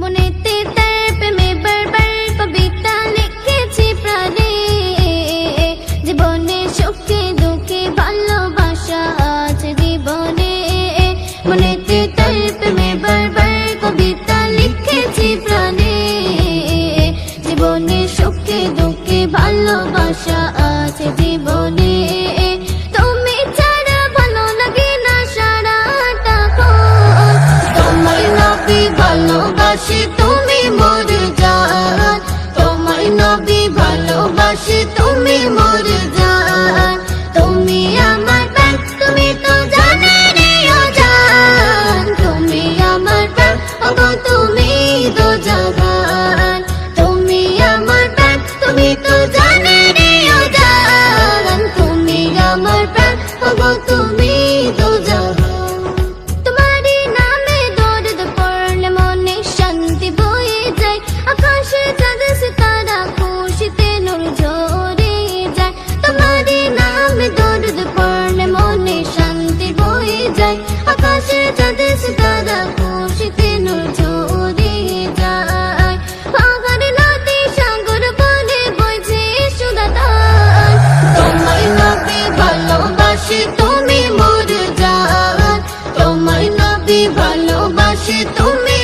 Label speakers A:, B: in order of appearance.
A: মনেতে তার প্রেমে বারবার কবিতা লিখেছি প্রাণে, জীবনে সুখে দুঃখে ভালোবাসা আছে জীবনে। মনেতে তার প্রেমে বারবার কবিতা লিখেছি প্রাণে, জীবনে সুখে দুঃখে ভালোবাসা আছে জীবনে। তুমি ছাড়া ভালো লাগে না সারাটা ক্ষণ, তোমায় নবী ভালোবাসি তুমি মোর জান, তোমায় নবী ভালোবাসি তুমি মোর জান। তুমি আমার প্রাণ তুমি তো জানে রে ও জান, তুমি আমার প্রাণ ওগো তুমি তো জাহান। তুমি আমার প্রাণ তুমি তো জানে রে ও জান, তুমি আমার প্রাণ ওগো তুমি তো জাহান। তোমারই নামে দরুদ পড়লে মনে শান্তি বয়ে যায়, আকাশে চাঁদ সিতারা খুশিতে নূর ঝরে যায়। তোমারই নামে দরুদ পড়লে মনে শান্তি বয়ে যায়, আকাশে চাঁদ সিতারা খুশিতে নূর ঝরে যায়। পাহাড় নদী সাগর বনে বইছে সুধা ধার, তোমায় নবী ভালোবাসি তুমি মোর জান, তোমায় নবী ভালোবাসি তুমি